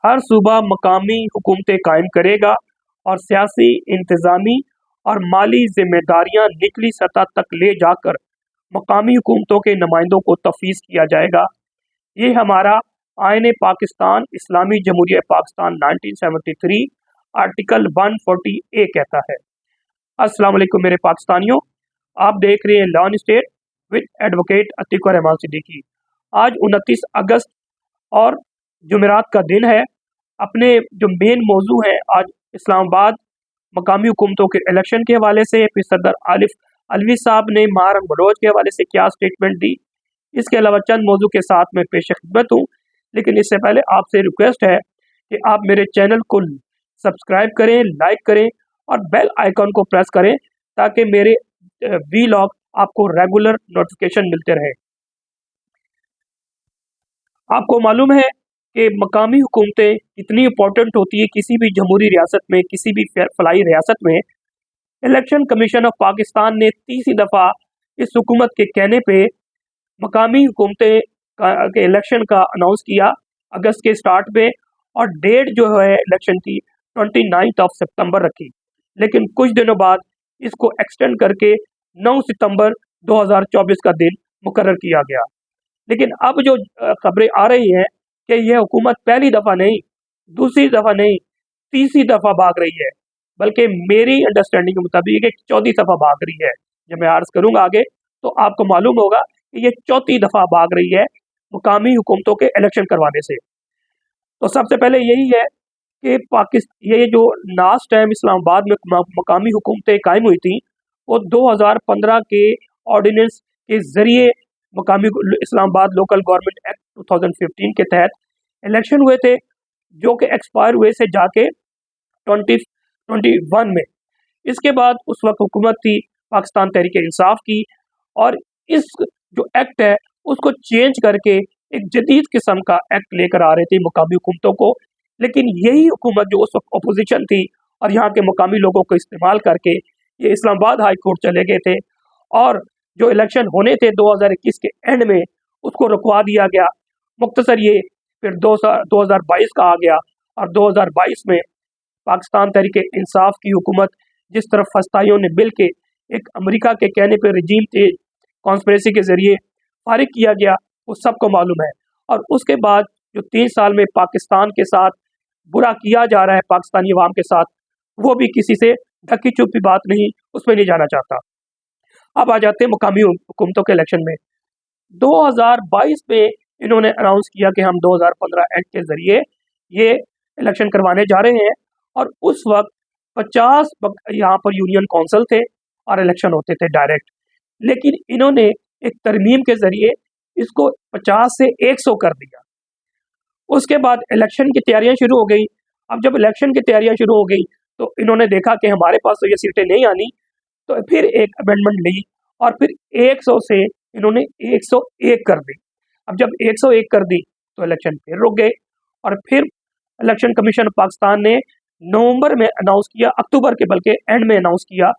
हर सूबा मकामी हुकूमतें कायम करेगा और सियासी, इंतज़ामी और माली जिम्मेदारियां निचली सतह तक ले जाकर मकामी हुकूमतों के नुमाइंदों को तफवीज़ किया जाएगा। ये हमारा आईन पाकिस्तान इस्लामी जमहूरिया पाकिस्तान 1973 आर्टिकल 140A कहता है। अस्सलाम वालेकुम मेरे पाकिस्तानियों, आप देख रहे हैं law and state with advocate Atiq Rahman Siddiqui. आज 29 अगस्त और जुमेरात का दिन है। अपने जो मेन मौजू है आज इस्लामाबाद मकामी हुकूमतों के इलेक्शन के हवाले से, फिर सदर आलिफ अलवी साहब ने महारंग बलोच के हवाले से क्या स्टेटमेंट दी, इसके अलावा चंद मौजू के साथ मैं पेश खिदमत हूँ। लेकिन इससे पहले आपसे रिक्वेस्ट है कि आप मेरे चैनल को सब्सक्राइब करें, लाइक करें और बेल आइकॉन को प्रेस करें ताकि मेरे वीलॉग आपको रेगुलर नोटिफिकेशन मिलते रहे। आपको मालूम है कि मकामी हुकूमतें कितनी इम्पोर्टेंट होती है किसी भी जमहूरी रियासत में, किसी भी फलाई रियासत में। इलेक्शन कमीशन ऑफ पाकिस्तान ने तीसरी दफ़ा इस हुकूमत के कहने पे मकामी हुकूमतें के इलेक्शन का अनाउंस किया अगस्त के स्टार्ट में, और डेट जो है इलेक्शन की 29 सितंबर रखी। लेकिन कुछ दिनों बाद इसको एक्सटेंड करके 9 सितंबर 2024 का दिन मुकर्रर किया गया। लेकिन अब जो खबरें आ रही हैं कि यह हुकूमत पहली दफ़ा नहीं, दूसरी दफ़ा नहीं, तीसरी दफ़ा भाग रही है, बल्कि मेरी अंडरस्टैंडिंग के मुताबिक एक चौथी दफ़ा भाग रही है। जब मैं अर्ज करूंगा आगे तो आपको मालूम होगा कि ये चौथी दफ़ा भाग रही है मुकामी हुकूमतों के इलेक्शन करवाने से। तो सबसे पहले यही है कि ये जो लास्ट टाइम इस्लामाबाद में मकामी हुकूमतें कायम हुई थी वो 2015 के ऑर्डिनेंस के ज़रिए मकामी इस्लामाबाद लोकल गवर्नमेंट एक्ट 2015 के तहत इलेक्शन हुए थे, जो कि एक्सपायर हुए से जाके 2021 में। इसके बाद उस वक्त हुकूमत थी पाकिस्तान तहरीक इंसाफ की, और इस जो एक्ट है उसको चेंज करके एक जदीद किस्म का एक्ट लेकर आ रहे थे मुकामी हुकूमतों को। लेकिन यही हुकूमत जो उस वक्त अपोजिशन थी और यहाँ के मुकामी लोगों को इस्तेमाल करके ये इस्लामाबाद हाई कोर्ट चले गए थे, और जो इलेक्शन होने थे 2021 के एंड में उसको रुकवा दिया गया। मुख्तसर ये फिर 2022 का आ गया, और 2022 में पाकिस्तान तहरीक इंसाफ की हुकूमत जिस तरफ फस्ताइयों ने मिल के एक अमरीका के कहने पर रजीम थे कॉन्स्पिरेसी के ज़रिए फारिग किया गया, वो सबको मालूम है। और उसके बाद जो 3 साल में पाकिस्तान के साथ बुरा किया जा रहा है पाकिस्तानी अवाम के साथ, वो भी किसी से ढकी छुपी बात नहीं, उसमें नहीं जाना चाहता। अब आ जाते हैं मुकामी हुकूमतों के इलेक्शन में। 2022 में इन्होंने अनाउंस किया कि हम 2015 एक्ट के ज़रिए ये इलेक्शन करवाने जा रहे हैं, और उस वक्त 50 यहाँ पर यूनियन काउंसिल थे और इलेक्शन होते थे डायरेक्ट। लेकिन इन्होंने एक तरमीम के ज़रिए इसको 50 से 100 कर दिया। उसके बाद इलेक्शन की तैयारियां शुरू हो गई। अब जब इलेक्शन की तैयारियां शुरू हो गई तो इन्होंने देखा कि हमारे पास तो ये सीटें नहीं आनी, तो फिर एक अमेंडमेंट ली और फिर 100 से इन्होंने 101 कर दी। अब जब 101 कर दी तो इलेक्शन फिर रुक गए, और फिर इलेक्शन कमीशन पाकिस्तान ने नवंबर में अनाउंस किया, अक्टूबर के बल्कि एंड में अनाउंस किया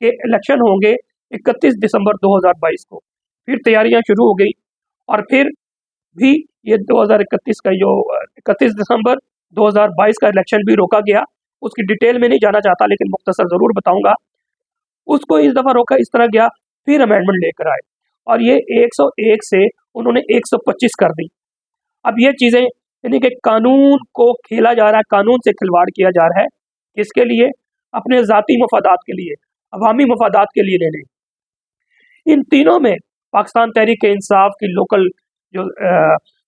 कि इलेक्शन होंगे 31 दिसंबर 2022 को। फिर तैयारियां शुरू हो गई, और फिर भी ये 2031 का जो 31 दिसंबर 2022 का इलेक्शन भी रोका गया। उसकी डिटेल में नहीं जाना चाहता, लेकिन मुख्तसर ज़रूर बताऊंगा। उसको इस दफ़ा रोका इस तरह गया, फिर अमेंडमेंट लेकर आए और ये 101 से उन्होंने 125 कर दी। अब ये चीज़ें यानी कि कानून को खेला जा रहा है, कानून से खिलवाड़ किया जा रहा है। किसके लिए? अपने ज़ाती मफादात के लिए, अवामी मफादात के लिए नहीं। इन तीनों में पाकिस्तान तहरीक इंसाफ की लोकल जो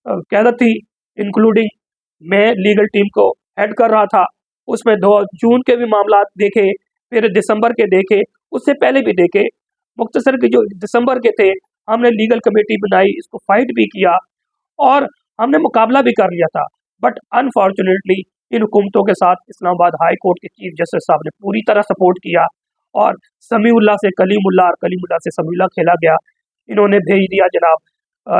क़यादत थी, इंक्लूडिंग मैं लीगल टीम को हेड कर रहा था, उसमें 2 जून के भी मामला देखे, फिर दिसंबर के देखे, उससे पहले भी देखे। मुख्तसर के जो दिसंबर के थे हमने लीगल कमेटी बनाई, इसको फाइट भी किया और हमने मुकाबला भी कर लिया था। बट अनफॉर्चुनेटली इन हुकूमतों के साथ इस्लामाबाद हाई कोर्ट के चीफ जस्टिस साहब ने पूरी तरह सपोर्ट किया, और समीउल्लाह से कलीमुल्लाह और कलीमुल्लाह से समीउल्लाह खेला गया। इन्होंने भेज दिया जनाब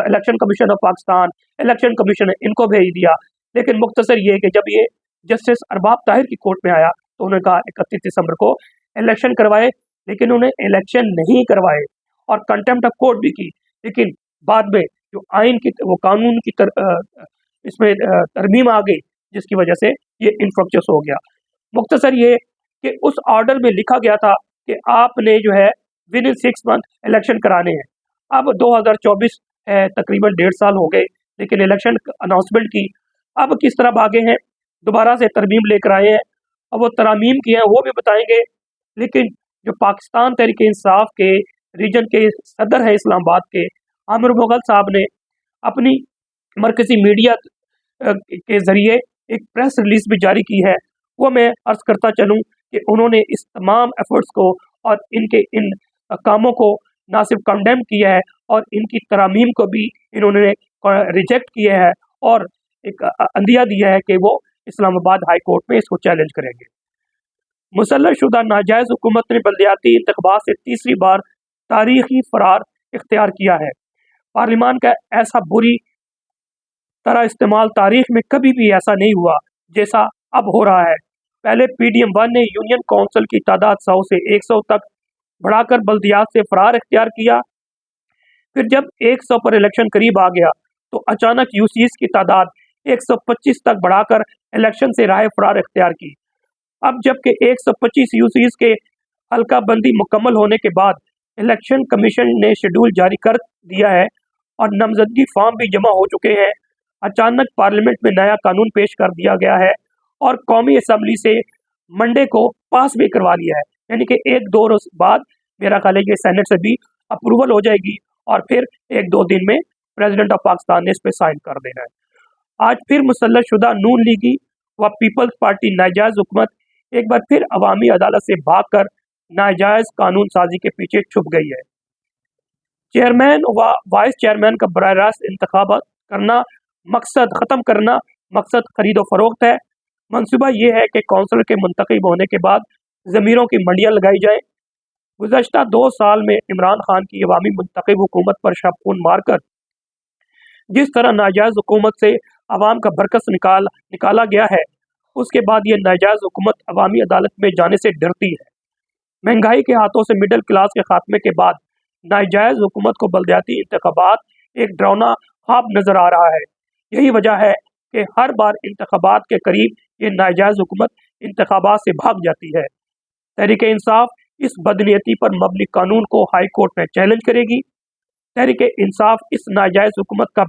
election commission of Pakistan, election commission ने इनको भेज दिया। लेकिन मुख्तसर ये कि जब ये जस्टिस अरबाब ताहिर की कोर्ट में आया तो उन्होंने कहा 31 दिसंबर को इलेक्शन करवाए, लेकिन उन्हें इलेक्शन नहीं करवाए और कंटेम्प्ट ऑफ कोर्ट भी की। लेकिन बाद में जो आइन की वो कानून की इसमें तरमीम आ गई जिसकी वजह से ये इन्फ्रक्चस हो गया। मुख्तसर ये कि उस ऑर्डर में लिखा गया था कि आपने जो है विद इन 6 मंथ इलेक्शन कराने हैं। अब 2024 है, तकरीबन 1.5 साल हो गए, लेकिन इलेक्शन अनाउंसमेंट की अब किस तरह भागे हैं, दोबारा से तरमीम लेकर आए हैं। अब वो तरमीम की हैं वो भी बताएंगे। लेकिन जो पाकिस्तान तहरीक इंसाफ के रीजन के सदर है इस्लामाबाद के, आमिर मुगल साहब ने अपनी मरकजी मीडिया के ज़रिए एक प्रेस रिलीज भी जारी की है। वो मैं अर्ज़ करता चलूँ कि उन्होंने इस तमाम एफर्ट्स को और इनके इन कामों को ना सिर्फ कंडेम किया है और इनकी तरामीम को भी इन्होंने रिजेक्ट किया है और एक अंदिया दिया है कि वो इस्लामाबाद हाई कोर्ट में इसको चैलेंज करेंगे। मुसल्लत शुदा नाजायज़ हुकूमत ने बल्दियाती इंतखाबात से तीसरी बार तारीखी फरार इख्तियार किया है। पार्लियामान का ऐसा बुरी तरह इस्तेमाल तारीख में कभी भी ऐसा नहीं हुआ जैसा अब हो रहा है। पहले PDM-1 ने यूनियन काउंसिल की तादाद 100 से 100 तक बढ़ाकर बल्दियात से फरार इख्तियार किया। फिर जब 100 पर इलेक्शन करीब आ गया तो अचानक यूसीज की तादाद 125 तक बढ़ाकर इलेक्शन से राह फरार इख्तियार की। अब जबकि 125 यूसीज के हल्का बंदी मुकम्मल होने के बाद इलेक्शन कमीशन ने शेड्यूल जारी कर दिया है और नामजदगी फॉर्म भी जमा हो चुके हैं, अचानक पार्लियामेंट में नया कानून पेश कर दिया गया है और कौमी असम्बली से मंडे को पास भी करवा लिया है। यानी कि 1-2 रोज बाद मेरा ख्याल है कि सेनेट से भी अप्रूवल हो जाएगी और फिर 1-2 दिन में प्रेसिडेंट ऑफ पाकिस्तान ने इस पर साइन कर देना है। आज फिर मुसल्लत शुदा नून लीगी व पीपल्स पार्टी नाजायज़ हुकूमत एक बार फिर अवामी अदालत से भागकर नाजायज़ कानून साजी के पीछे छुप गई है। चेयरमैन व वाइस चेयरमैन का बराह रास्त इंतखाब करना ख़त्म करना मकसद खरीदो फरोख्त है। मंसूबा ये है कि कौंसिल के मुंतखब होने के बाद ज़मीरों की मंडियाँ लगाई जाएँ। गुज़श्ता 2 साल में इमरान खान की अवामी मुंतखब हुकूमत पर शबखून मारकर जिस तरह नाजायज़ हुकूमत से अवाम का बरकस निकाला गया है, उसके बाद ये नाजायज़ हुकूमत अवामी अदालत में जाने से डरती है। महंगाई के हाथों से मिडिल क्लास के खात्मे के बाद नाजायज़ हुकूमत को बल्दियाती इंतखाबात एक डरावना ख्वाब नज़र आ रहा है। यही वजह है कि हर बार इंतखाबात के करीब ये नाजायज़ हुकूमत इंतखाबात से भाग जाती है। तहरीक इंसाफ इस बदनीयती पर मबनी कानून को हाई कोर्ट में चैलेंज करेगी। तहरीक इंसाफ इस नाजायज़ हुकूमत का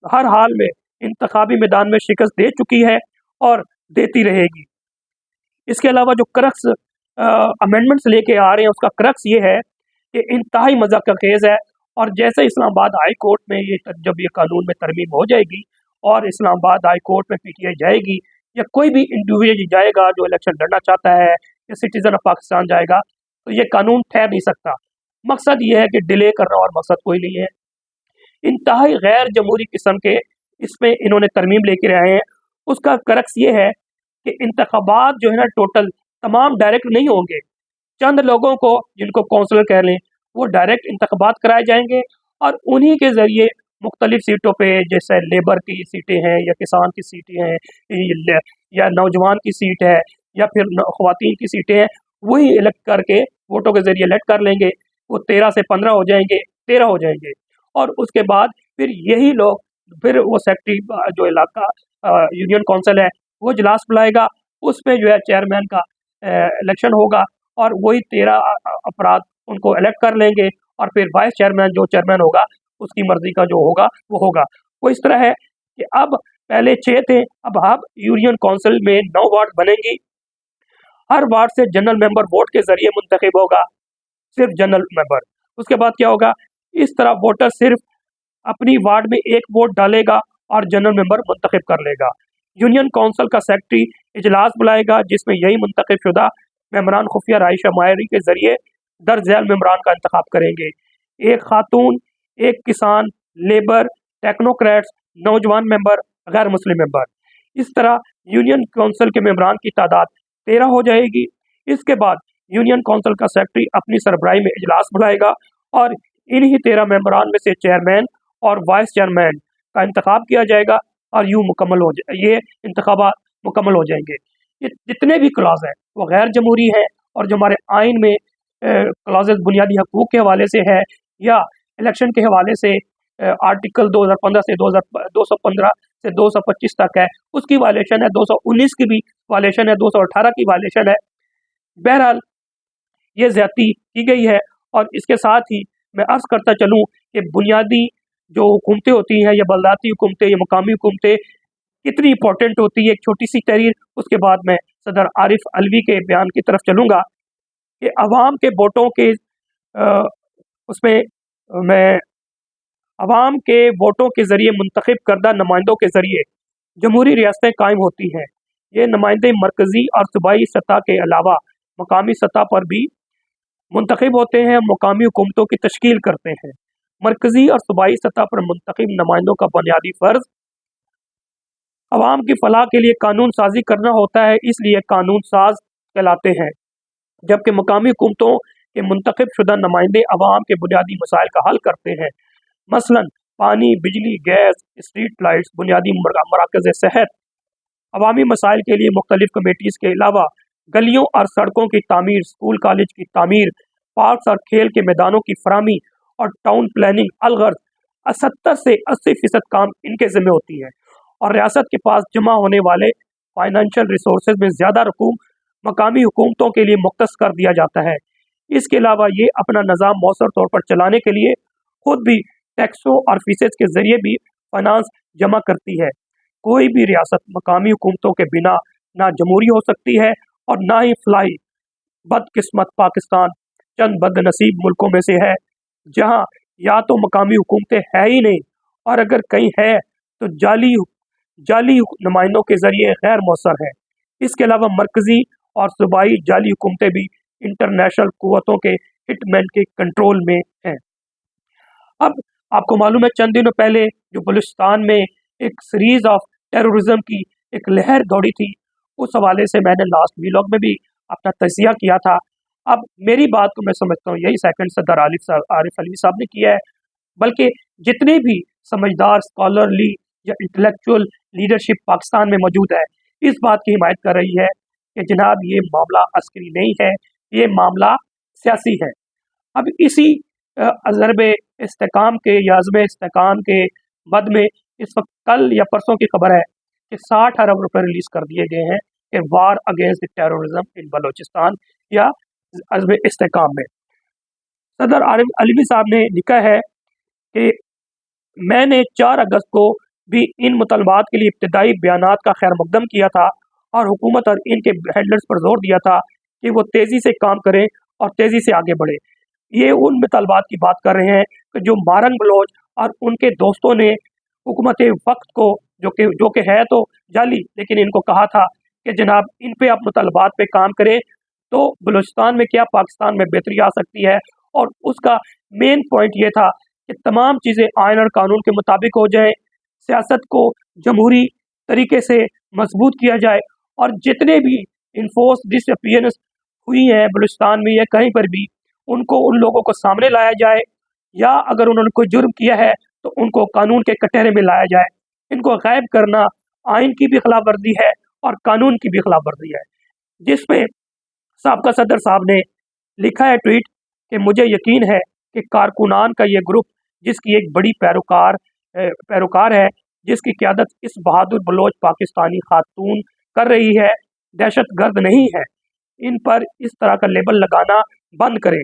हर हाल में इंतखाबी मैदान में शिकस्त दे चुकी है और देती रहेगी। इसके अलावा जो क्रक्स अमेंडमेंट्स लेके आ रहे हैं उसका क्रक्स ये है कि इंतहाई मज़ाक का खेज़ है और जैसे इस्लामाबाद हाई कोर्ट में जब ये कानून में तरमीम हो जाएगी और इस्लामाबाद हाई कोर्ट में PTI जाएगी या कोई भी इंडिविजुअल जाएगा जो इलेक्शन लड़ना चाहता है या सिटीजन ऑफ पाकिस्तान जाएगा, तो ये कानून ठहर नहीं सकता। मकसद ये है कि डिले करना और मकसद कोई नहीं है। इंतहाई गैर जमहूरी किस्म के इसमें इन्होंने तरमीम लेके आए हैं। उसका क्रक्स ये है कि इंतखाबात जो है ना टोटल तमाम डायरेक्ट नहीं होंगे। चंद लोगों को जिनको काउंसलर कह लें वो डायरेक्ट इंतखाबात कराए जाएंगे और उन्हीं के ज़रिए मुख्तलिफ सीटों पे जैसे लेबर की सीटें हैं या किसान की सीटें हैं या नौजवान की सीट है या फिर ख़वातीन की सीटें हैं, वही इलेक्ट करके वोटों के ज़रिए इलेक्ट कर लेंगे। वो 13 से 15 हो जाएंगे, 13 हो जाएंगे और उसके बाद फिर यही लोग फिर वो सेक्रेटरी जो इलाका यूनियन काउंसिल है वो इजलास बुलाएगा, उसमें जो है चेयरमैन का इलेक्शन होगा और वही 13 अफराद उनको इलेक्ट कर लेंगे और फिर वाइस चेयरमैन जो चेयरमैन होगा उसकी मर्जी का जो होगा वो होगा। वो इस तरह है कि अब पहले 6 थे, अब यूनियन काउंसिल में 9 वार्ड बनेंगी। हर वार्ड से जनरल मेंबर वोट के जरिए मुंतखब होगा, सिर्फ जनरल मेंबर। उसके बाद क्या होगा, इस तरह वोटर सिर्फ अपनी वार्ड में एक वोट डालेगा और जनरल मेंबर मुंतखब कर लेगा। यूनियन काउंसिल का सेक्रेटरी इजलास बुलाएगा जिसमें यही मुंतखब शुदा मेंबरान खुफिया राय शुमारी के जरिए दर्ज झैल मेंबरान का इंतखाब करेंगे। एक खातून, एक किसान, लेबर, टेक्नोक्रेट्स, नौजवान मेंबर, गैर मुस्लिम मेंबर। इस तरह यूनियन काउंसिल के मेंबरान की तादाद 13 हो जाएगी। इसके बाद यूनियन काउंसिल का सेक्रेटरी अपनी सरबराही में इजलास बुलाएगा और इन्हीं 13 मेंबरान में से चेयरमैन और वाइस चेयरमैन का इंतखाब किया जाएगा और ये इंतखाबात मुकम्मल हो जाएंगे। ये जितने भी क्लॉज हैं वो गैर जमहूरी है और जो हमारे आइन में क्लॉजेस बुनियादी हकूक़ के हवाले से है या इलेक्शन के हवाले से आर्टिकल 2015 से 215 से 225 तक है, उसकी वायलेशन है, 219 की भी वायलेशन है, 218 की वायलेशन है। बहरहाल ये ज़्यादती की गई है। और इसके साथ ही मैं अर्ज़ करता चलूँ कि बुनियादी जो हुकूमतें होती हैं, या बलदाती हुकूमतें या मकामी हुकूमतें कितनी इम्पोर्टेंट होती है। एक छोटी-सी तहरीर, उसके बाद मैं सदर आरिफ अलवी के बयान की तरफ चलूँगा कि अवाम के वोटों के अ, उसमें मैं अवाम के वोटों के ज़रिए मुंतखब करदा नुमाइंदों के ज़रिए जमहूरी रियासतें कायम होती हैं। ये नुमाइंदे मरकज़ी और सूबाई सतह के अलावा मकामी सतह पर भी मुंतखब होते हैं, मकामी हुकूमतों की तश्कील करते हैं। मरकज़ी और सूबाई सतह पर मुंतखब नुमाइंदों का बुनियादी फ़र्ज़ अवाम की फलाह के लिए कानून साज़ी करना होता है, इसलिए कानून साज़ कहलाते हैं। जबकि मकामी हुकूमतों के मुंतखब शुदा नुमाइंदे अवाम के बुनियादी मसाइल का हल करते हैं। मसलन पानी, बिजली, गैस, स्ट्रीट लाइट्स, बुनियादी मराकज़ सेहत। अवामी मसाइल के लिए मुख्तलिफ कमेटीज़ के अलावा गलियों और सड़कों की तामीर, स्कूल कॉलेज की तामीर, पार्क्स और खेल के मैदानों की फराहमी और टाउन प्लानिंग अलगर्ज 70 से 80% काम इनके ज़िम्मे होती है। और रियासत के पास जमा होने वाले फाइनेंशियल रिसोर्सेज में ज़्यादा रकूम मकामी हुकूमतों के लिए मुख्तस कर दिया जाता है। इसके अलावा ये अपना निज़ाम मौसर तौर पर चलाने के लिए खुद भी टैक्सों और फीसेज के ज़रिए भी फाइनेंस जमा करती है। कोई भी रियासत मकामी हुकूमतों के बिना ना जमहूरी हो सकती है और ना ही फलाही। बदकिस्मत पाकिस्तान चंद बदनसीब मुल्कों में से है जहाँ या तो मकामी हुकूमतें है ही नहीं, और अगर कहीं है तो जाली जाली नुमाइंदों के ज़रिए गैर मौसर है। इसके अलावा मरकज़ी और सूबाई जाली हुकूमतें भी इंटरनेशनल कुव्वतों के हिटमैन के कंट्रोल में हैं। अब आपको मालूम है, चंद दिनों पहले जो बलूचिस्तान में एक सीरीज ऑफ टेररिज्म की एक लहर दौड़ी थी, उस हवाले से मैंने लास्ट व्लॉग में भी अपना तजिया किया था। अब मेरी बात को मैं समझता हूँ यही सेकंड सदर आरिफ अलवी साहब ने किया है, बल्कि जितने भी समझदार स्कॉलरली या इंटेलेक्चुअल लीडरशिप पाकिस्तान में मौजूद है, इस बात की हिमायत कर रही है कि जनाब ये मामला अस्करी नहीं है, ये मामला सियासी है। अब इसी अज़रब इस्तेकाम के या अज़्म इस्तेकाम के बद में इस वक्त कल या परसों की खबर है कि 60 अरब रुपए रिलीज कर दिए गए हैं कि वार अगेंस्ट टेररिज्म इन बलोचिस्तान या अज़्म इस्तेकाम में। सदर आरिफ अलवी साहब ने लिखा है कि मैंने 4 अगस्त को भी इन मुतलबात के लिए इब्तदाई बयानात का खैर मकदम किया था और हुकूमत और इनके हैंडलर्स पर जोर दिया था कि वो तेज़ी से काम करें और तेज़ी से आगे बढ़े। ये उन मुतलबात की बात कर रहे हैं कि जो मारंग बलोच और उनके दोस्तों ने हुकूमत वक्त को, जो कि है तो जाली, लेकिन इनको कहा था कि जनाब इन पे आप मुतलबात पे काम करें तो बलूचिस्तान में क्या पाकिस्तान में बेहतरी आ सकती है। और उसका मेन पॉइंट ये था कि तमाम चीज़ें आइन और कानून के मुताबिक हो जाए, सियासत को जमहूरी तरीके से मजबूत किया जाए, और जितने भी इन्फोर्स डिसअपियरेंस हुई हैं बलूचिस्तान में या कहीं पर भी, उनको उन लोगों को सामने लाया जाए, या अगर उन्होंने कोई जुर्म किया है तो उनको कानून के कटहरे में लाया जाए। इनको गायब करना आइन की भी खिलाफ वर्जी है और कानून की भी खिलाफ वर्जी है। जिसमें साबका सदर साहब ने लिखा है ट्वीट कि मुझे यकीन है कि कारकुनान का ये ग्रुप, जिसकी एक बड़ी पैरोकार है, जिसकी क़यादत इस बहादुर बलोच पाकिस्तानी खातून कर रही है, दहशत गर्द नहीं है। इन पर इस तरह का लेबल लगाना बंद करें।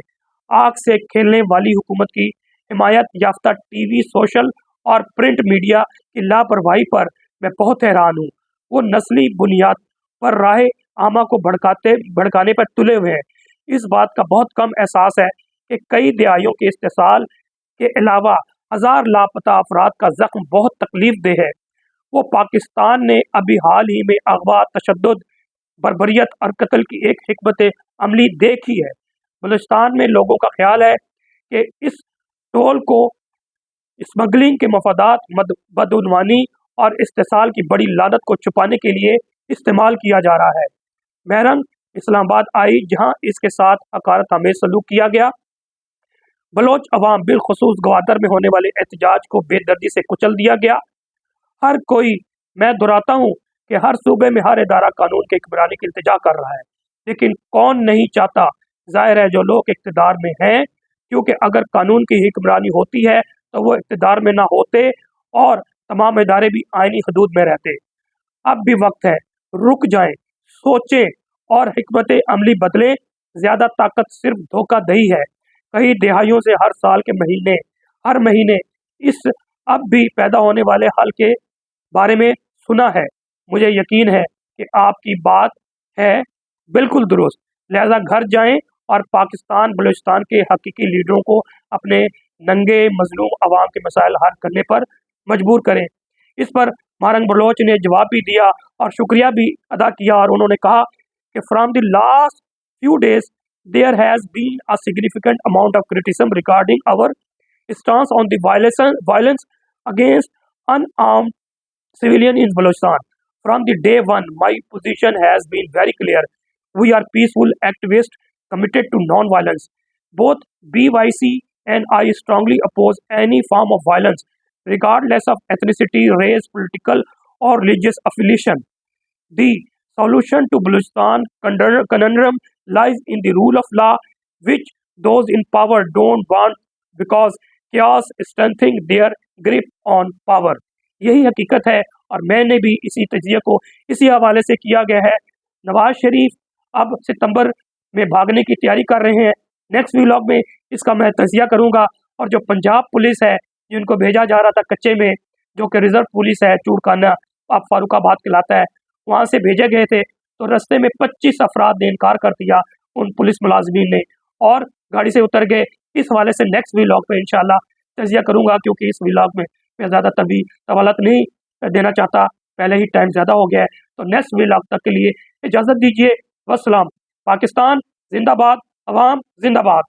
आग से खेलने वाली हुकूमत की हिमायत याफ्ता टीवी, सोशल और प्रिंट मीडिया की लापरवाही पर मैं बहुत हैरान हूँ। वो नस्ली बुनियाद पर राह आमा को भड़काने पर तुले हुए हैं। इस बात का बहुत कम एहसास है कि कई दिहाइयों के इस्तेसाल के अलावा हज़ार लापता अफराद का ज़ख्म बहुत तकलीफ दे है। वो पाकिस्तान ने अभी हाल ही में अगवा, तशद्दुद, बर्बरियत और कत्ल की एक हिकमत अमली देखी है। बलूचिस्तान में लोगों का ख्याल है कि इस टोल को स्मगलिंग के मफादात, बदउनवानी और इस्तेसाल की बड़ी लानत को छुपाने के लिए इस्तेमाल किया जा रहा है। महरंग इस्लामाबाद आई, जहां इसके साथ हकारत आमेज सलूक किया गया। बलोच अवाम बिलखुसूस गवादर में होने वाले एहतजाज को बेदर्दी से कुचल दिया गया। हर कोई, मैं दोहराता हूँ कि हर सूबे में हर इदारा कानून के हुक्मरानी की इल्तिजा कर रहा है, लेकिन कौन नहीं चाहता? जाहिर है जो लोग इक़्तिदार में हैं, क्योंकि अगर कानून की हुक्मरानी होती है तो वो इक़्तिदार में ना होते और तमाम इदारे भी आईनी हदूद में रहते। अब भी वक्त है, रुक जाएं, सोचें और हिकमत अमली बदलें। ज़्यादा ताकत सिर्फ धोखाधड़ी है। कई दहाइयों से हर महीने इस अब भी पैदा होने वाले हल के बारे में सुना है। मुझे यकीन है कि आपकी बात है बिल्कुल दुरुस्त। लिहाजा घर जाएं और पाकिस्तान बलूचिस्तान के हकीकी लीडरों को अपने नंगे मजलूम अवाम के मसाइल हल करने पर मजबूर करें। इस पर मारंग बलोच ने जवाब भी दिया और शुक्रिया भी अदा किया, और उन्होंने कहा कि from the last few days there has been a significant amount of criticism regarding our stance on the violence against unarmed civilian in Balochistan. From the day one, my position has been very clear. We are peaceful activists committed to non-violence. Both BYC and I strongly oppose any form of violence, regardless of ethnicity, race, political, or religious affiliation. The solution to Balochistan conundrum lies in the rule of law, which those in power don't want because chaos strengthening their grip on power. यही हकीकत है, और मैंने भी इसी तजिया को इसी हवाले से किया गया है। नवाज शरीफ अब सितंबर में भागने की तैयारी कर रहे हैं। नेक्स्ट व्लॉग में इसका मैं तजिया करूंगा। और जो पंजाब पुलिस है, जिनको भेजा जा रहा था कच्चे में, जो कि रिजर्व पुलिस है, चूड़खाना अब फारूकाबाद कहलाता है, वहाँ से भेजे गए थे, तो रास्ते में 25 अफराद ने इनकार कर दिया उन पुलिस मुलाजमीन ने, और गाड़ी से उतर गए। इस हवाले से नेक्स्ट व्लॉग पे इंशाल्लाह तजिया करूंगा, क्योंकि इस व्लॉग में मैं ज़्यादा तवलत नहीं देना चाहता, पहले ही टाइम ज़्यादा हो गया है। तो नेक्स्ट व्लॉग तक के लिए इजाज़त दीजिए। वस्सलाम। पाकिस्तान जिंदाबाद, अवाम जिंदाबाद।